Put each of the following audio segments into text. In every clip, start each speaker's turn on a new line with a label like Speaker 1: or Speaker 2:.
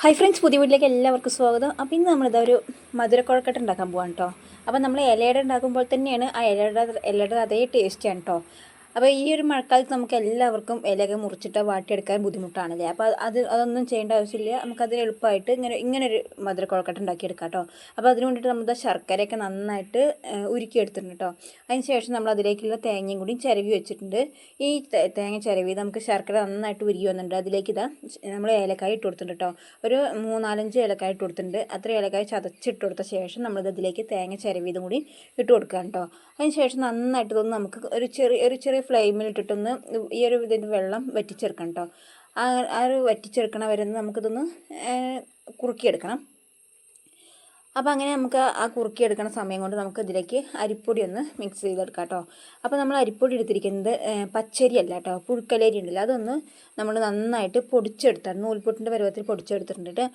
Speaker 1: Hi friends, പുതിയ വീട്ടിലേക്ക് എല്ലാവർക്കും സ്വാഗതം. അപ്പോൾ ഇന്ന് നമ്മളിതാ ഒരു മധുരക്കുഴക്കട്ട ഉണ്ടാക്കാൻ പോകാം കേട്ടോ. അപ്പോൾ നമ്മൾ ഇലയുടെ ഉണ്ടാക്കുമ്പോൾ തന്നെയാണ് ആ ഇലയുടെ അതേ ടേസ്റ്റാണ് കേട്ടോ. അപ്പോൾ ഈ ഒരു മഴക്കാലത്ത് നമുക്ക് എല്ലാവർക്കും ഇലയൊക്കെ മുറിച്ചിട്ട് വാട്ടിയെടുക്കാൻ ബുദ്ധിമുട്ടാണല്ലേ. അപ്പോൾ അതൊന്നും ചെയ്യേണ്ട ആവശ്യമില്ല. നമുക്കതിന് എളുപ്പമായിട്ട് ഇങ്ങനൊരു മധുരക്കുഴക്കട്ട ഉണ്ടാക്കിയെടുക്കാം കേട്ടോ. അപ്പോൾ അതിന് വേണ്ടിയിട്ട് നമ്മൾ ശർക്കരയൊക്കെ നന്നായിട്ട് ഉരുക്കിയെടുത്തിട്ടുണ്ട് കേട്ടോ. അതിന് ശേഷം നമ്മൾ അതിലേക്കുള്ള തേങ്ങയും കൂടി ചിരവി വെച്ചിട്ടുണ്ട്. ഈ തേങ്ങ ചിരവി നമുക്ക് ശർക്കര നന്നായിട്ട് ഉരുകി വന്നിട്ടുണ്ട്. അതിലേക്ക് നമ്മൾ ഏലക്കായ ഇട്ട് കൊടുത്തിട്ടുണ്ട് കേട്ടോ. ഒരു 3-4 ഏലക്കായ ഇട്ട് കൊടുത്തിട്ടുണ്ട്. അത്ര ഏലക്കായ ചതച്ചിട്ട് കൊടുത്ത ശേഷം നമ്മളിതിലേക്ക് തേങ്ങ ചിരവിയതും കൂടി ഇട്ട് കൊടുക്കുക കേട്ടോ. അതിന് ശേഷം നന്നായിട്ട് ഇതൊന്ന് നമുക്ക് ഒരു ചെറിയ ഫ്ലെയിമിലിട്ടിട്ടൊന്ന് ഈ ഒരു ഇതിൻ്റെ വെള്ളം വറ്റിച്ചെടുക്കണം കേട്ടോ. ആ ഒരു വറ്റിച്ചെടുക്കണ വരെ നമുക്കിതൊന്ന് കുറുക്കിയെടുക്കണം. അപ്പോൾ അങ്ങനെ നമുക്ക് ആ കുറുക്കിയെടുക്കുന്ന സമയം കൊണ്ട് നമുക്ക് ഇതിലേക്ക് അരിപ്പൊടി ഒന്ന് മിക്സ് ചെയ്തെടുക്കാം കേട്ടോ. അപ്പോൾ നമ്മൾ അരിപ്പൊടി എടുത്തിരിക്കുന്നത് പച്ചരി അല്ല കേട്ടോ, പുഴുക്കലരി ഉണ്ടല്ലോ, അതൊന്ന് നമ്മൾ നന്നായിട്ട് പൊടിച്ചെടുത്താണ്. നൂൽപുട്ടിൻ്റെ പരുവത്തിൽ പൊടിച്ചെടുത്തിട്ടുണ്ട്.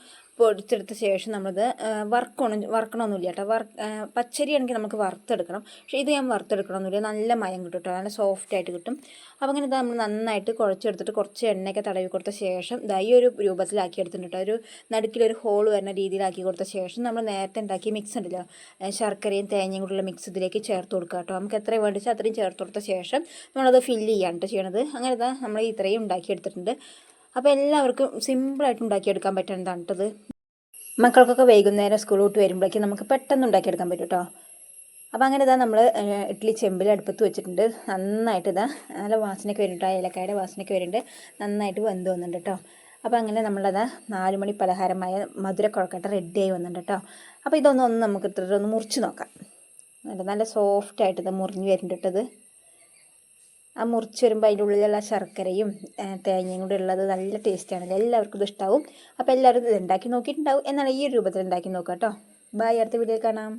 Speaker 1: പൊടിച്ചെടുത്ത ശേഷം നമ്മളത് വറക്കണമൊന്നുമില്ല കേട്ടോ. പച്ചരി ആണെങ്കിൽ നമുക്ക് വറുത്തെടുക്കണം. പക്ഷേ ഇത് ഞാൻ വറുത്തെടുക്കണമെന്നില്ല, നല്ല മയം കിട്ടും കേട്ടോ, നല്ല സോഫ്റ്റായിട്ട് കിട്ടും. അപ്പോൾ അങ്ങനെ നമ്മൾ നന്നായിട്ട് കുഴച്ചെടുത്തിട്ട് കുറച്ച് എണ്ണയൊക്കെ തടവി കൊടുത്ത ശേഷം ഈ ഒരു രൂപത്തിലാക്കി എടുത്തിട്ടുണ്ട് കേട്ടോ. ഒരു നടുക്കിലൊരു ഹോൾ വരുന്ന രീതിയിലാക്കി കൊടുത്ത ശേഷം നമ്മൾ നേരത്തെ ഉണ്ടാക്കിയ മിക്സ് ഉണ്ടല്ലോ, ശർക്കരയും തേങ്ങയും കൂടിയുള്ള മിക്സ് ഇതിലേക്ക് ചേർത്ത് കൊടുക്കുക കേട്ടോ. നമുക്ക് എത്ര വേണ്ടിച്ചാൽ അത്രയും ചേർത്ത് കൊടുത്ത ശേഷം നമ്മളത് ഫില്ല് ചെയ്യാണ് കേട്ടോ ചെയ്യണത്. അങ്ങനെ നമ്മൾ ഇത്രയും ഉണ്ടാക്കിയെടുത്തിട്ടുണ്ട്. അപ്പോൾ എല്ലാവർക്കും സിമ്പിളായിട്ട് ഉണ്ടാക്കിയെടുക്കാൻ പറ്റുന്നതാണ് കേട്ടത്. മക്കൾക്കൊക്കെ വൈകുന്നേരം സ്കൂൾ വിട്ട് വരുമ്പോഴേക്കും നമുക്ക് പെട്ടെന്ന് ഉണ്ടാക്കിയെടുക്കാൻ പറ്റും കേട്ടോ. അപ്പോൾ അങ്ങനെ നമ്മൾ ഇഡ്ഡലി ചെമ്പിൽ അടുപ്പത്ത് വെച്ചിട്ടുണ്ട്. നന്നായിട്ട് നല്ല വാസനയ്ക്ക് വരുന്നുണ്ട്, ഏലക്കായുടെ വാസനയ്ക്ക് വരുന്നുണ്ട്, നന്നായിട്ട് വെന്ത് വന്നിട്ടുണ്ട് കേട്ടോ. അപ്പോൾ അങ്ങനെ നമ്മളത് 4 മണി പലഹാരമായ മധുരക്കുഴക്കട്ട റെഡിയായി വന്നിട്ടുണ്ട് കേട്ടോ. അപ്പോൾ ഇതൊന്ന് നമുക്ക് ഇട്ടിട്ടൊന്ന് മുറിച്ച് നോക്കാം. നല്ല സോഫ്റ്റായിട്ട് ഇത് മുറിഞ്ഞ് വരുന്നുണ്ട്. ആ മുറിച്ച് വരുമ്പോൾ അതിൻ്റെ ഉള്ളിലുള്ള ശർക്കരയും തേങ്ങയും കൂടെ ഉള്ളത് നല്ല ടേസ്റ്റാണ്. എല്ലാവർക്കും ഇത് ഇഷ്ടമാവും. അപ്പോൾ എല്ലാവരും ഇത് ഉണ്ടാക്കി നോക്കിയിട്ടുണ്ടാവും. എന്നാൽ ഈ ഒരു രൂപത്തിൽ ഉണ്ടാക്കി നോക്കാം കേട്ടോ. ബൈ, അടുത്ത വീഡിയോയിൽ കാണാം.